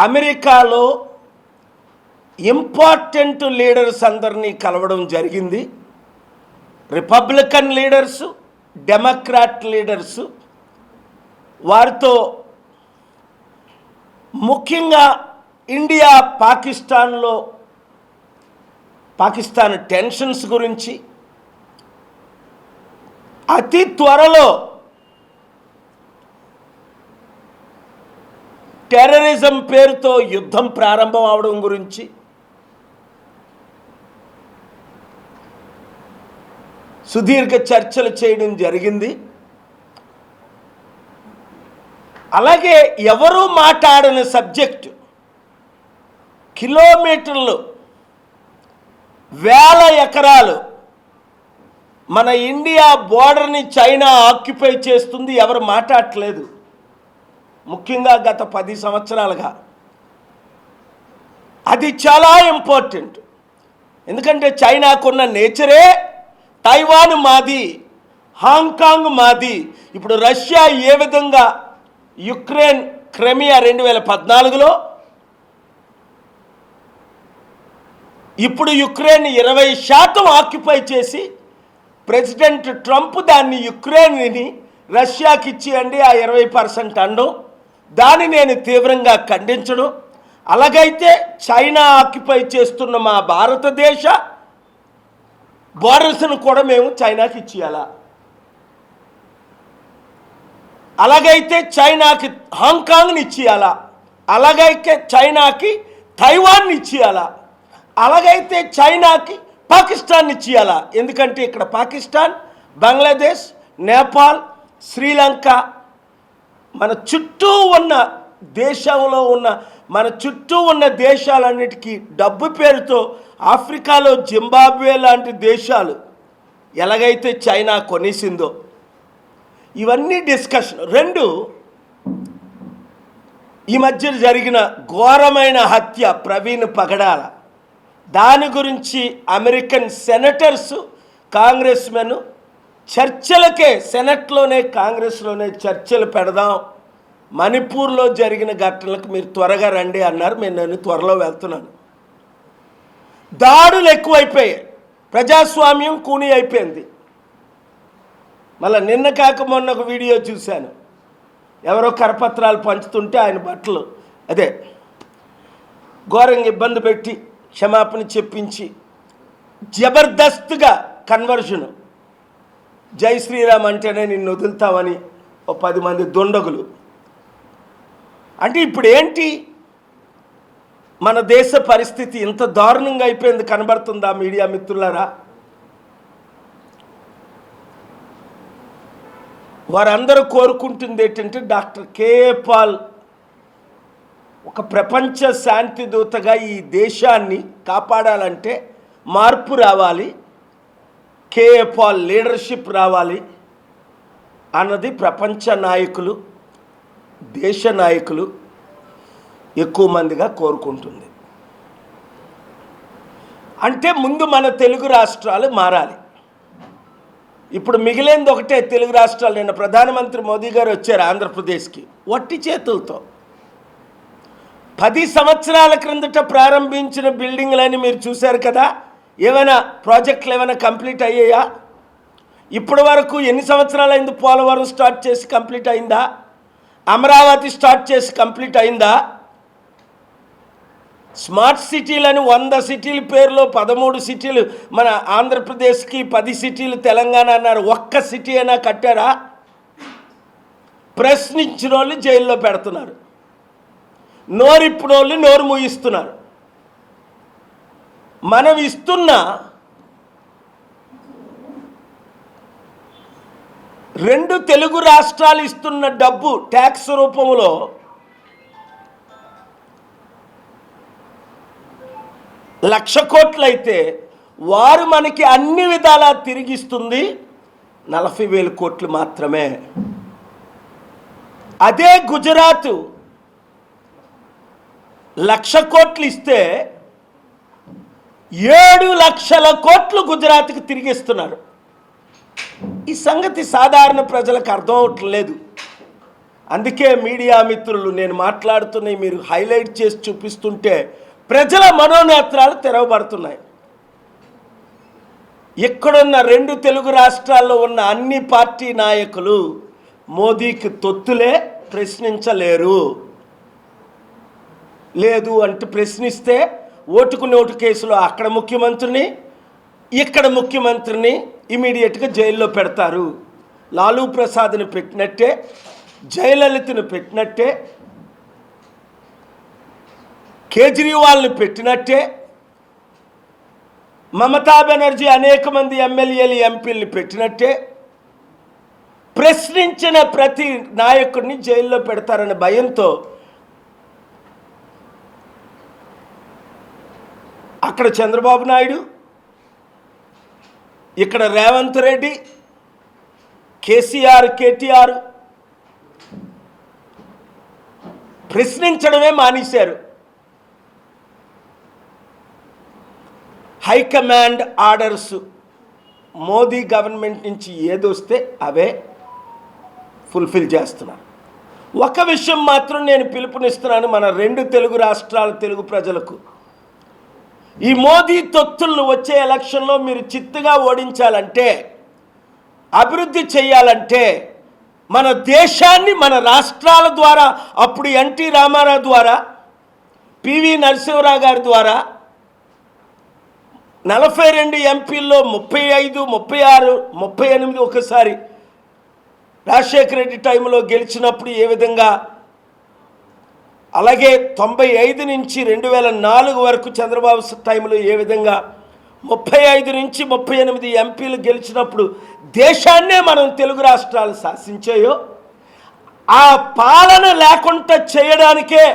అమెరికాలో important leaders అందరినీ కలవడం జరిగింది. Republican leaders, Democrat leaders. వారితో ముఖ్యంగా ఇండియా పాకిస్తాన్ టెన్షన్స్ గురించి, అతి త్వరలో టెర్రరిజం పేరుతో యుద్ధం ప్రారంభం అవడం గురించి, సుదీర్ఘ చర్చలు చేయడం జరిగింది. అలాగే ఎవరూ మాట్లాడని సబ్జెక్టు, కిలోమీటర్లు, వేల ఎకరాలు మన ఇండియా బోర్డర్ని చైనా ఆక్యుపై చేస్తుంది. ఎవరు మాట్లాడట్లేదు. ముఖ్యంగా గత 10 సంవత్సరాలుగా అది చాలా ఇంపార్టెంట్. ఎందుకంటే చైనాకున్న నేచరే తైవాన్ మాది, హాంకాంగ్ మాది. ఇప్పుడు రష్యా ఏ విధంగా యుక్రెయిన్ క్రిమియా 2014లో, ఇప్పుడు యుక్రెయిన్ 20% ఆక్యుపై చేసి ప్రెసిడెంట్ ట్రంప్ దాన్ని యుక్రెయిన్ని రష్యాకి ఇచ్చేయండి ఆ 20% అనడం, దాన్ని నేను తీవ్రంగా ఖండించడం. అలాగైతే చైనా ఆక్యుపై చేస్తున్న మా భారతదేశ బోర్డర్స్ను కూడా మేము చైనాకి ఇచ్చేయాలా? అలాగైతే చైనాకి హాంకాంగ్ని ఇచ్చేయాలా? అలాగైతే చైనాకి తైవాన్ని ఇచ్చేయాలా? అలాగైతే చైనాకి పాకిస్తాన్ ఇచ్చేయాలా? ఎందుకంటే ఇక్కడ పాకిస్తాన్, బంగ్లాదేశ్, నేపాల్, శ్రీలంక, మన చుట్టూ ఉన్న దేశంలో ఉన్న మన చుట్టూ ఉన్న దేశాలన్నిటికీ డబ్బు పేరుతో ఆఫ్రికాలో జింబాబ్వే లాంటి దేశాలు ఎలాగైతే చైనా కొనేసిందో, ఇవన్నీ డిస్కషన్. 2, ఈ మధ్య జరిగిన ఘోరమైన హత్య ప్రవీణ్ పగడాల, దాని గురించి అమెరికన్ సెనేటర్సు, కాంగ్రెస్మెన్ చర్చలకే, సెనెట్లోనే కాంగ్రెస్లోనే చర్చలు పెడదాం, మణిపూర్లో జరిగిన ఘటనలకు మీరు త్వరగా రండి అన్నారు. నేను త్వరలో వెళ్తున్నాను. దాడులు ఎక్కువైపోయాయి, ప్రజాస్వామ్యం కూని అయిపోయింది. మళ్ళీ నిన్న కాక మొన్న ఒక వీడియో చూశాను, ఎవరో కరపత్రాలు పంచుతుంటే ఆయన బట్టలు అదే ఘోరంగా ఇబ్బంది పెట్టి క్షమాపణ చెప్పించి జబర్దస్త్గా కన్వర్షను, జై శ్రీరామ్ అంటేనే నిన్ను వదులుతామని ఓ 10 మంది దుండగులు. అంటే ఇప్పుడు ఏంటి, మన దేశ పరిస్థితి ఇంత దారుణంగా అయిపోయింది కనబడుతుందా మీడియా మిత్రులారా? వారందరూ కోరుకుంటుంది ఏంటంటే డాక్టర్ కేఏ పాల్ ఒక ప్రపంచ శాంతి దూతగా ఈ దేశాన్ని కాపాడాలంటే మార్పు రావాలి, కేఏ పాల్ లీడర్షిప్ రావాలి అన్నది ప్రపంచ నాయకులు, దేశ నాయకులు ఎక్కువ మందిగా కోరుకుంటుంది. అంటే ముందు మన తెలుగు రాష్ట్రాలు మారాలి. ఇప్పుడు మిగిలింది ఒకటే, తెలుగు రాష్ట్రాలు. నిన్న ప్రధానమంత్రి మోదీ గారు వచ్చారు ఆంధ్రప్రదేశ్కి వట్టి చేతులతో. 10 సంవత్సరాల క్రిందట ప్రారంభించిన బిల్డింగ్లని మీరు చూశారు కదా. ఏమైనా ప్రాజెక్టులు ఏమైనా కంప్లీట్ అయ్యాయా? ఇప్పటి వరకు ఎన్ని సంవత్సరాలైంది? పోలవరం స్టార్ట్ చేసి కంప్లీట్ అయిందా? అమరావతి స్టార్ట్ చేసి కంప్లీట్ అయిందా? స్మార్ట్ సిటీలని 100 సిటీల పేరులో 13 సిటీలు మన ఆంధ్రప్రదేశ్కి, 10 సిటీలు తెలంగాణ అన్నారు. ఒక్క సిటీ అయినా కట్టారా? ప్రశ్నించిన వాళ్ళు జైల్లో పెడుతున్నారు, నోరిప్పుడు వాళ్ళు నోరు మూయిస్తున్నారు. మనం ఇస్తున్న 2 తెలుగు రాష్ట్రాలు ఇస్తున్న డబ్బు ట్యాక్స్ రూపంలో లక్ష కోట్లు అయితే, వారు మనకి అన్ని విధాలా తిరిగిస్తుంది 40,000 కోట్లు మాత్రమే. అదే గుజరాత్ 1,00,000 కోట్లు ఇస్తే 7 లక్షల కోట్లు గుజరాత్కి తిరిగిస్తున్నారు. ఈ సంగతి సాధారణ ప్రజలకు అర్థం అవట్లేదు. అందుకే మీడియా మిత్రులు నేను మాట్లాడుతున్నవి మీరు హైలైట్ చేసి చూపిస్తుంటే ప్రజల మనోనేత్రాలు తెరవబడుతున్నాయి. ఇక్కడున్న 2 తెలుగు రాష్ట్రాల్లో ఉన్న అన్ని పార్టీ నాయకులు మోదీకి తొత్తులే, ప్రశ్నించలేరు. లేదు అంటే ప్రశ్నిస్తే ఓటుకు నోటు కేసులో అక్కడ ముఖ్యమంత్రిని, ఇక్కడ ముఖ్యమంత్రిని ఇమీడియట్గా జైల్లో పెడతారు. లాలూ ప్రసాద్ని పెట్టినట్టే, జయలలితను పెట్టినట్టే, కేజ్రీవాల్ని పెట్టినట్టే, మమతా బెనర్జీ అనేక మంది ఎమ్మెల్యేలు ఎంపీల్ని పెట్టినట్టే ప్రశ్నించిన ప్రతి నాయకుడిని జైల్లో పెడతారనే భయంతో అక్కడ చంద్రబాబు నాయుడు, ఇక్కడ రేవంత్ రెడ్డి, కేసీఆర్, కేటీఆర్ ప్రశ్నించడమే మానేశారు. హైకమాండ్ ఆర్డర్స్ మోదీ గవర్నమెంట్ నుంచి ఏదొస్తే అవే ఫుల్ఫిల్ చేస్తున్నారు. ఒక విషయం మాత్రం నేను పిలుపునిస్తున్నాను మన 2 తెలుగు రాష్ట్రాల తెలుగు ప్రజలకు. ఈ మోదీ తొత్తులను వచ్చే ఎలక్షన్లో మీరు చిత్తుగా ఓడించాలంటే, అభివృద్ధి చేయాలంటే మన దేశాన్ని మన రాష్ట్రాల ద్వారా, అప్పుడు ఎన్టీ రామారావు ద్వారా, పివి నరసింహరావు గారి ద్వారా 42 ఎంపీల్లో 35, 36, 38 ఒకసారి రాజశేఖర రెడ్డి టైంలో గెలిచినప్పుడు ఏ విధంగా, అలాగే 95 నుంచి 2004 వరకు చంద్రబాబు టైంలో ఏ విధంగా 35 నుంచి 38 ఎంపీలు గెలిచినప్పుడు దేశాన్నే మనం తెలుగు రాష్ట్రాలు శాసించాయో, ఆ పాలన లేకుండా చేయడానికే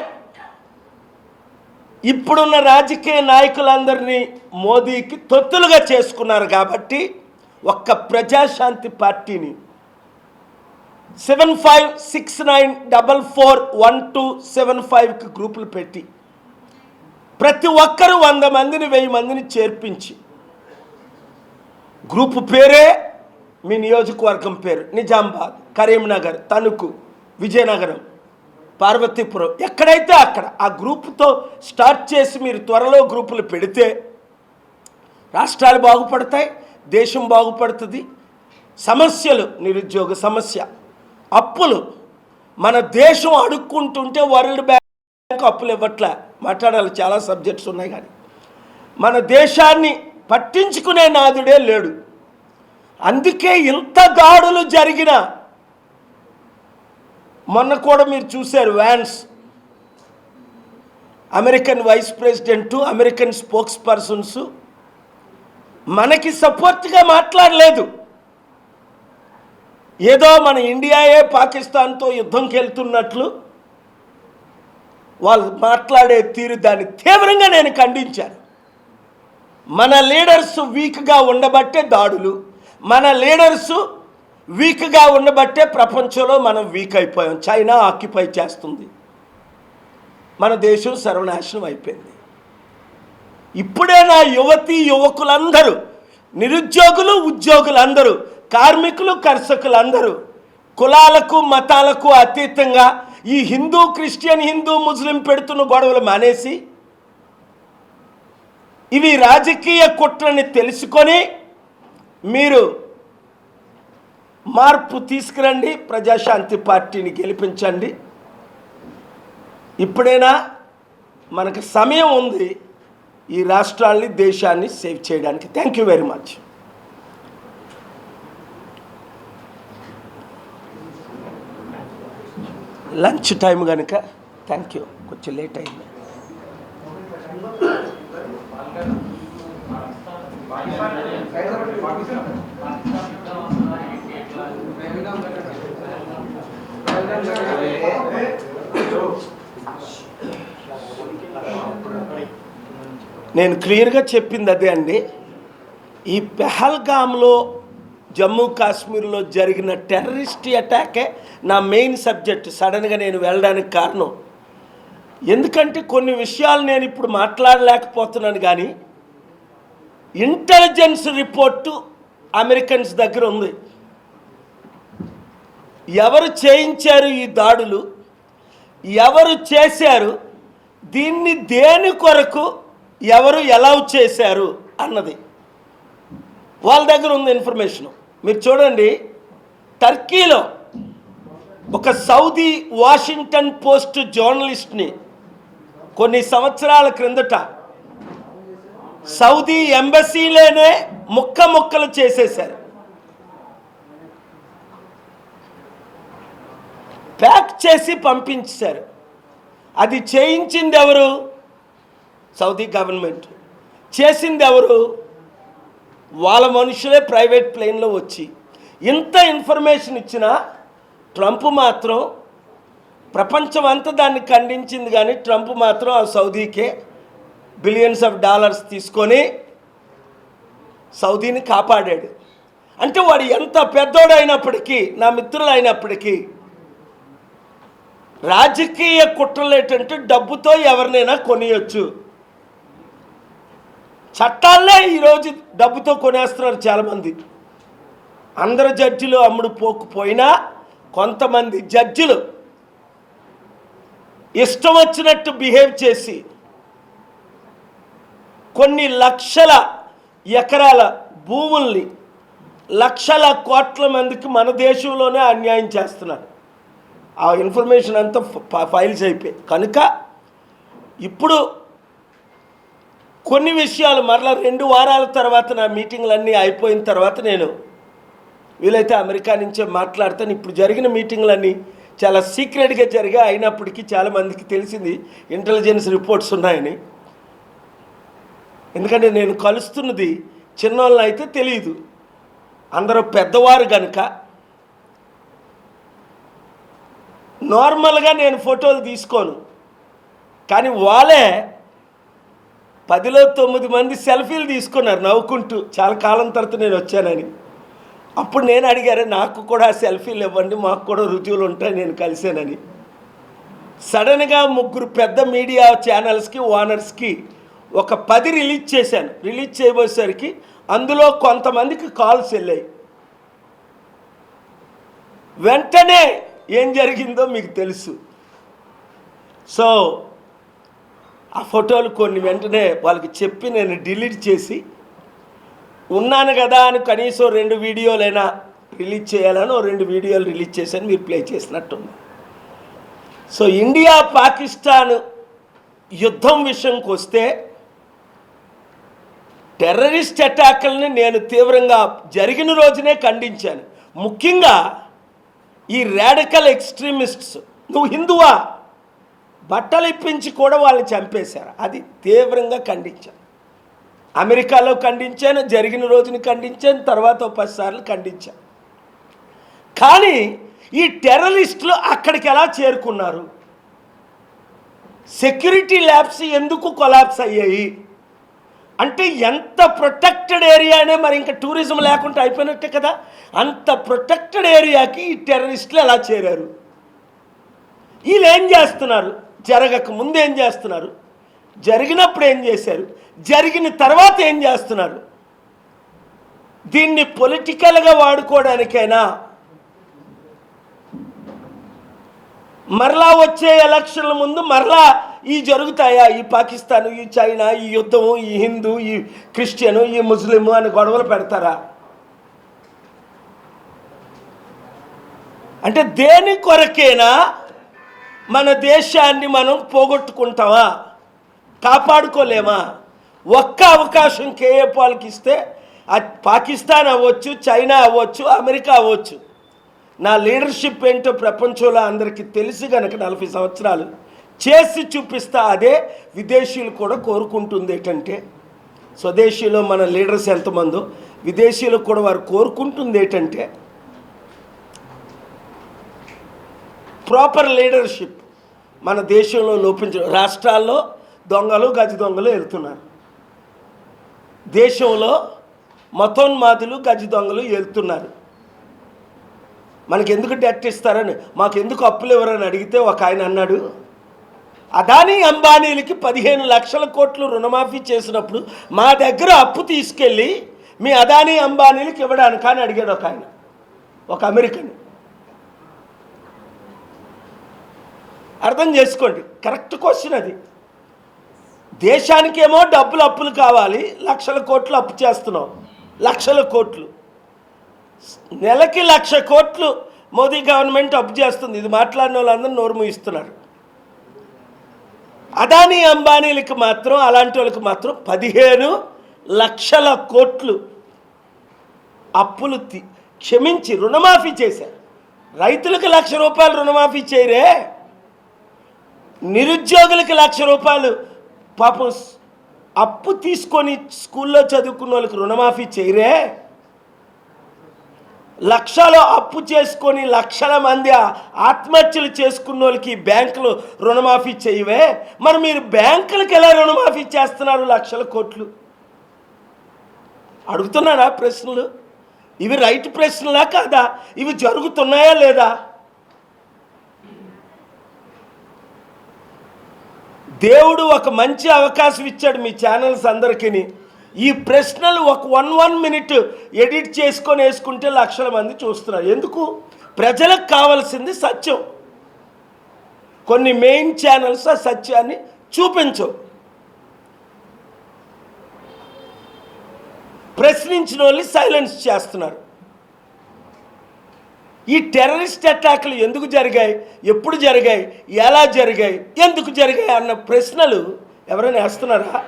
ఇప్పుడున్న రాజకీయ నాయకులందరినీ మోదీకి తొత్తులుగా చేసుకున్నారు. కాబట్టి ఒక్క ప్రజాశాంతి పార్టీని 7569441275కి గ్రూపులు పెట్టి ప్రతి ఒక్కరూ 100 మందిని 1000 మందిని చేర్పించి, గ్రూపు పేరే మీ నియోజకవర్గం పేరు, నిజామాబాద్, కరీంనగర్, తణుకు, విజయనగరం, పార్వతీపురం, ఎక్కడైతే అక్కడ ఆ గ్రూపుతో స్టార్ట్ చేసి మీరు త్వరలో గ్రూపులు పెడితే రాష్ట్రాలు బాగుపడతాయి, దేశం బాగుపడుతుంది. సమస్యలు, నిరుద్యోగ సమస్య, అప్పులు, మన దేశం అడుక్కుంటుంటే వరల్డ్ బ్యాంక్ అప్పులు ఇవ్వట్లే, మాట్లాడాలి చాలా సబ్జెక్ట్స్ ఉన్నాయి. కానీ మన దేశాన్ని పట్టించుకునే నాదుడే లేడు. అందుకే ఇంత దాడులు జరిగిన, మొన్న కూడా మీరు చూశారు, Vance American vice president, American spokespersons మనకి సపోర్ట్గా మాట్లాడలేదు. ఏదో మన ఇండియాయే పాకిస్తాన్తో యుద్ధంకి వెళ్తున్నట్లు వాళ్ళు మాట్లాడే తీరు, దాన్ని తీవ్రంగా నేను ఖండించాను. మన లీడర్స్ వీక్గా ఉండబట్టే దాడులు, మన లీడర్స్ వీక్గా ఉండబట్టే ప్రపంచంలో మనం వీక్ అయిపోయాం. చైనా ఆక్యుపై చేస్తుంది, మన దేశం సర్వనాశనం అయిపోయింది. ఇప్పుడే నా యువతీ యువకులందరూ, నిరుద్యోగులు, ఉద్యోగులందరూ, కార్మికులు, కర్షకులందరూ కులాలకు మతాలకు అతీతంగా ఈ హిందూ క్రిస్టియన్, హిందూ ముస్లిం పెడుతున్న గొడవలు మానేసి ఇవి రాజకీయ కుట్రని తెలుసుకొని మీరు మార్పు తీసుకురండి, ప్రజాశాంతి పార్టీని గెలిపించండి. ఇప్పుడైనా మనకు సమయం ఉంది ఈ రాష్ట్రాల్ని, దేశాన్ని సేవ్ చేయడానికి. Thank you very much. Lunch time కనుక థ్యాంక్ యూ, కొంచెం లేట్ అయింది. నేను క్లియర్గా చెప్పింది అదే అండి. ఈ పెహల్గామ్లో, జమ్మూ కాశ్మీర్లో జరిగిన టెర్రరిస్ట్ అటాకే నా మెయిన్ సబ్జెక్ట్. సడన్గా నేను వెళ్ళడానికి కారణం ఎందుకంటే కొన్ని విషయాలు నేను ఇప్పుడు మాట్లాడలేకపోతున్నాను. కానీ ఇంటెలిజెన్స్ రిపోర్టు అమెరికన్స్ దగ్గర ఉంది. ఎవరు చేయించారు ఈ దాడులు, ఎవరు చేశారు, దీన్ని దేని కొరకు ఎవరు ఎలౌ చేశారు అన్నది వాళ్ళ దగ్గర ఉంది ఇన్ఫర్మేషను. మీరు చూడండి, టర్కీలో ఒక సౌదీ వాషింగ్టన్ పోస్ట్ జర్నలిస్ట్ని కొన్ని సంవత్సరాల క్రిందట సౌదీ ఎంబసీలోనే ముక్కలు చేసేశారు, ప్యాక్ చేసి పంపించారు. అది చేయించింది ఎవరు? Saudi government. చేసింది ఎవరు? వాళ్ళ మనుషులే ప్రైవేట్ ప్లేన్లో వచ్చి. ఇంత ఇన్ఫర్మేషన్ ఇచ్చినా ట్రంప్ మాత్రం, ప్రపంచం అంతా దాన్ని ఖండించింది, కానీ ట్రంప్ మాత్రం ఆ సౌదీకే బిలియన్స్ ఆఫ్ డాలర్స్ తీసుకొని సౌదీని కాపాడాడు. అంటే వాడు ఎంత పెద్దోడైనప్పటికీ, నా మిత్రులు అయినప్పటికీ, రాజకీయ కుట్రలు ఏంటంటే డబ్బుతో ఎవరినైనా కొనియొచ్చు. చట్టాలనే ఈరోజు డబ్బుతో కొనేస్తున్నారు చాలామంది. అందరు జడ్జిలు అమ్ముడు పోకపోయినా కొంతమంది జడ్జిలు ఇష్టం వచ్చినట్టు బిహేవ్ చేసి కొన్ని లక్షల ఎకరాల భూముల్ని లక్షల కోట్ల మందికి మన దేశంలోనే అన్యాయం చేస్తున్నారు. ఆ ఇన్ఫర్మేషన్ అంతా ఫైల్స్ అయిపోయి కనుక ఇప్పుడు కొన్ని విషయాలు మరలా 2 వారాల తర్వాత నా మీటింగ్లన్నీ అయిపోయిన తర్వాత నేను వీలైతే అమెరికా నుంచే మాట్లాడతాను. ఇప్పుడు జరిగిన మీటింగ్లన్నీ చాలా సీక్రెట్గా జరిగా, అయినప్పటికీ చాలామందికి తెలిసింది ఇంటెలిజెన్స్ రిపోర్ట్స్ ఉన్నాయని. ఎందుకంటే నేను కలుస్తున్నది చిన్నోళ్ళని అయితే తెలియదు, అందరూ పెద్దవారు కనుక నార్మల్గా నేను ఫోటోలు తీసుకోను. కానీ వాళ్ళే 10లో 9 మంది సెల్ఫీలు తీసుకున్నారు నవ్వుకుంటూ, చాలా కాలం తర్వాత నేను వచ్చానని. అప్పుడు నేను అడిగారు, నాకు కూడా సెల్ఫీలు ఇవ్వండి, మాకు కూడా రుజువులు ఉంటాయి నేను కలిసానని. సడన్గా 3 పెద్ద మీడియా ఛానల్స్కి ఓనర్స్కి ఒక 10 రిలీజ్ చేశాను. రిలీజ్ చేయబోయేసరికి అందులో కొంతమందికి కాల్స్ వెళ్ళాయి. వెంటనే ఏం జరిగిందో మీకు తెలుసు. సో ఆ ఫోటోలు కొన్ని వెంటనే వాళ్ళకి చెప్పి నేను డిలీట్ చేసి, ఉన్నాను కదా అని కనీసం 2 వీడియోలైనా రిలీజ్ చేయాలని 2 వీడియోలు రిలీజ్ చేశాను, మీరు ప్లే చేసినట్టుంది. సో ఇండియా పాకిస్తాన్ యుద్ధం విషయంకి వస్తే టెర్రరిస్ట్ అటాక్లని నేను తీవ్రంగా జరిగిన రోజునే ఖండించాను. ముఖ్యంగా ఈ రాడికల్ ఎక్స్ట్రీమిస్ట్స్, నువ్వు హిందువా, బట్టలు ఇప్పించి కూడా వాళ్ళని చంపేశారు. అది తీవ్రంగా ఖండించాను. అమెరికాలో ఖండించాను, జరిగిన రోజుని ఖండించాను, తర్వాత 10 సార్లు ఖండించాను. కానీ ఈ టెర్రరిస్టులు అక్కడికి ఎలా చేరుకున్నారు? సెక్యూరిటీ ల్యాబ్స్ ఎందుకు కొలాప్స్ అయ్యాయి అంటే, ఎంత ప్రొటెక్టెడ్ ఏరియానే, మరి ఇంకా టూరిజం లేకుండా అయిపోయినట్టే కదా. అంత ప్రొటెక్టెడ్ ఏరియాకి ఈ టెర్రరిస్టులు ఎలా చేరారు? వీళ్ళు ఏం చేస్తున్నారు? జరగక ముందు ఏం చేస్తున్నారు? జరిగినప్పుడు ఏం చేశారు? జరిగిన తర్వాత ఏం చేస్తున్నారు? దీన్ని పొలిటికల్గా వాడుకోవడానికైనా, మరలా వచ్చే ఎలక్షన్ల ముందు మరలా ఈ జరుగుతాయా? ఈ పాకిస్తాను, ఈ చైనా, ఈ యుద్ధము, ఈ హిందూ, ఈ క్రిస్టియను, ఈ ముస్లిము అని గొడవలు పెడతారా? అంటే దేని కొరకేనా మన దేశాన్ని మనం పోగొట్టుకుంటామా? కాపాడుకోలేమా? ఒక్క అవకాశం కేఏ పాల్కి ఇస్తే, పాకిస్తాన్ అవ్వచ్చు, చైనా అవ్వచ్చు, అమెరికా అవ్వచ్చు, నా లీడర్షిప్ ఏంటో ప్రపంచంలో అందరికీ తెలిసి కనుక 40 సంవత్సరాలు చేసి చూపిస్తా. అదే విదేశీయులు కూడా కోరుకుంటుంది. ఏంటంటే స్వదేశీలో మన లీడర్స్ ఎంతమందో, విదేశీయులకు కూడా వారు కోరుకుంటుంది ఏంటంటే ప్రాపర్ లీడర్షిప్. మన దేశంలో లోపించడం, రాష్ట్రాల్లో దొంగలు గజ దొంగలు వెళ్తున్నారు, దేశంలో మతోన్మాదులు గజ దొంగలు వెళ్తున్నారు. మనకి ఎందుకు డెట్ ఇస్తారని, మాకు ఎందుకు అప్పులు ఇవ్వరని అడిగితే ఒక ఆయన అన్నాడు, అదానీ అంబానీలకి 15 లక్షల కోట్లు రుణమాఫీ చేసినప్పుడు మా దగ్గర అప్పు తీసుకెళ్ళి మీ అదానీ అంబానీలకి ఇవ్వడానికి అని అడిగాడు ఒక ఆయన, ఒక అమెరికన్. అర్థం చేసుకోండి, కరెక్ట్ క్వశ్చన్ అది. దేశానికేమో డబ్బులు అప్పులు కావాలి, లక్షల కోట్లు అప్పు చేస్తున్నాం, లక్షల కోట్లు, నెలకి 1,00,000 కోట్లు మోదీ గవర్నమెంట్ అప్పు చేస్తుంది. ఇది మాట్లాడిన వాళ్ళందరూ నోరు మూయిస్తున్నారు. అదానీ అంబానీలకు మాత్రం, అలాంటి వాళ్ళకి మాత్రం 15 లక్షల కోట్లు అప్పులు క్షమించి రుణమాఫీ చేశారు. రైతులకు 1,00,000 రూపాయలు రుణమాఫీ చేయరే, నిరుద్యోగులకు 1,00,000 రూపాయలు పాపం అప్పు తీసుకొని స్కూల్లో చదువుకున్న వాళ్ళకి రుణమాఫీ చేయరే, లక్షలు అప్పు చేసుకొని లక్షల మంది ఆత్మహత్యలు చేసుకున్న వాళ్ళకి బ్యాంకులు రుణమాఫీ చేయవే. మరి మీరు బ్యాంకులకు ఎలా రుణమాఫీ చేస్తున్నారు 1,00,000 కోట్లు? అడుగుతున్నారా ప్రశ్నలు? ఇవి రైట్ ప్రశ్నలా కాదా? ఇవి జరుగుతున్నాయా లేదా? దేవుడు ఒక మంచి అవకాశం ఇచ్చాడు మీ ఛానల్స్ అందరికీ. ఈ ప్రశ్నలు ఒక 1 మినిట్ ఎడిట్ చేసుకొని వేసుకుంటే లక్షల మంది చూస్తున్నారు. ఎందుకు? ప్రజలకు కావాల్సింది సత్యం. కొన్ని మెయిన్ ఛానల్స్ ఆ సత్యాన్ని చూపించవు. ప్రశ్నించిన వాళ్ళని సైలెన్స్ చేస్తున్నారు. ఈ టెర్రరిస్ట్ అటాక్లు ఎందుకు జరిగాయి, ఎప్పుడు జరిగాయి, ఎలా జరిగాయి, ఎందుకు జరిగాయి అన్న ప్రశ్నలు ఎవరైనా వేస్తున్నారా?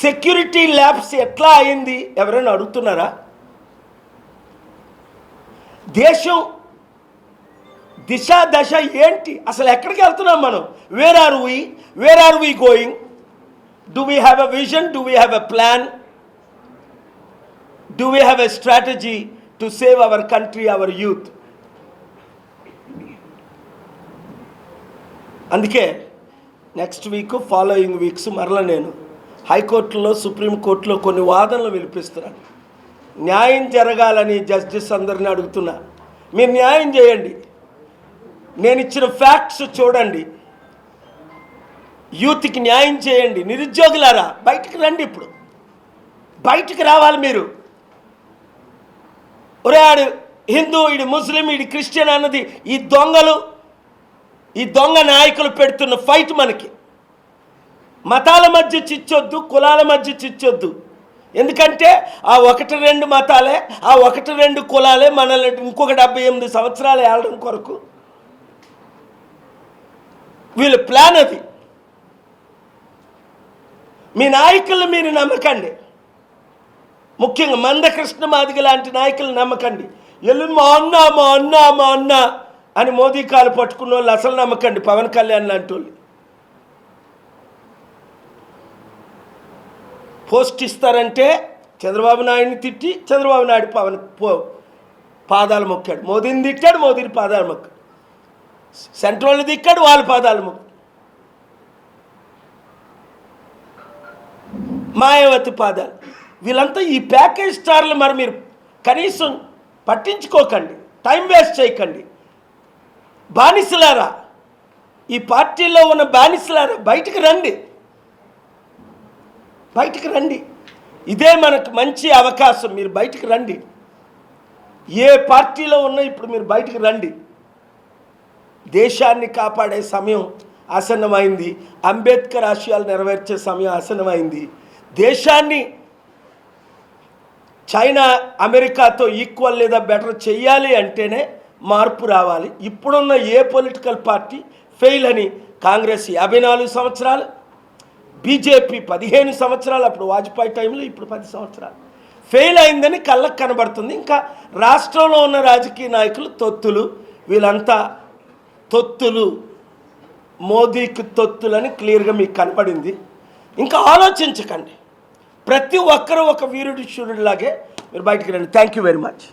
సెక్యూరిటీ ల్యాబ్స్ ఎట్లా అయింది ఎవరైనా అడుగుతున్నారా? దేశం దిశ దశ ఏంటి, అసలు ఎక్కడికి వెళ్తున్నాం మనం? Where are we going? Do we have a vision? Do we have a plan? Do we have a strategy to save our country, our youth? అందుకే నెక్స్ట్ వీక్, ఫాలోయింగ్ వీక్స్ మరలా నేను హైకోర్టులో, సుప్రీంకోర్టులో కొన్ని వాదనలు వినిపిస్తున్నాను. న్యాయం జరగాలని జస్టిస్ అందరిని అడుగుతున్నా. మీరు న్యాయం చేయండి, నేను ఇచ్చిన ఫ్యాక్ట్స్ చూడండి, యూత్కి న్యాయం చేయండి. నిరుద్యోగులారా బయటికి రండి, ఇప్పుడు బయటికి రావాలి మీరు. ఒరే ఆడు హిందూ, ఈడు ముస్లిం, ఈడు క్రిస్టియన్ అన్నది ఈ దొంగలు, ఈ దొంగ నాయకులు పెడుతున్న ఫైట్. మనకి మతాల మధ్య చిచ్చొద్దు, కులాల మధ్య చిచ్చొద్దు. ఎందుకంటే ఆ 1-2 మతాలే, ఆ 1-2 కులాలే మనల్ని ఇంకొక 78 సంవత్సరాలు ఏళ్ళడం కొరకు వీళ్ళ ప్లాన్ అది. మీ నాయకులను మీరు నమ్మకండి, ముఖ్యంగా మందకృష్ణ మాదిగ లాంటి నాయకులను నమ్మకండి. ఎల్లుండి మా అన్న అని మోదీ కాలు పట్టుకున్న వాళ్ళు అసలు నమ్మకండి. పవన్ కళ్యాణ్ లాంటి వాళ్ళు పోస్ట్ ఇస్తారంటే చంద్రబాబు నాయుడిని తిట్టి చంద్రబాబు నాయుడు పవన్ పాదాలు మొక్కాడు, మోదీని తిట్టాడు, మోదీని పాదాలు మొక్కాడు, సెంట్రల్ని తిట్టాడు, వాళ్ళ పాదాలు మొక్కాడు, మాయావతి పాదాలు. వీళ్ళంతా ఈ ప్యాకేజ్ స్టార్లు. మరి మీరు కనీసం పట్టించుకోకండి, టైం వేస్ట్ చేయకండి. బానిసలారా, ఈ పార్టీలో ఉన్న బానిసలారా బయటికి రండి, బయటికి రండి. ఇదే మనకు మంచి అవకాశం, మీరు బయటికి రండి. ఏ పార్టీలో ఉన్నా ఇప్పుడు మీరు బయటికి రండి. దేశాన్ని కాపాడే సమయం ఆసన్నమైంది. అంబేద్కర్ ఆశయాలు నెరవేర్చే సమయం ఆసన్నమైంది. దేశాన్ని చైనా, అమెరికాతో ఈక్వల్ లేదా బెటర్ చేయాలి అంటేనే మార్పు రావాలి. ఇప్పుడున్న ఏ పొలిటికల్ పార్టీ ఫెయిల్ అని, కాంగ్రెస్ 54 సంవత్సరాలు, బీజేపీ 15 సంవత్సరాలు, అప్పుడు వాజ్పేయి టైంలో, ఇప్పుడు 10 సంవత్సరాలు ఫెయిల్ అయిందని కళ్ళకు కనబడుతుంది. ఇంకా రాష్ట్రంలో ఉన్న రాజకీయ నాయకులు తొత్తులు, వీళ్ళంతా తొత్తులు, మోదీకి తొత్తులని క్లియర్గా మీకు కనపడింది. ఇంకా ఆలోచించకండి, ప్రతి ఒక్కరూ ఒక వీరుడి శూరుడిలాగే మీరు బయటికి రండి. Thank you very much.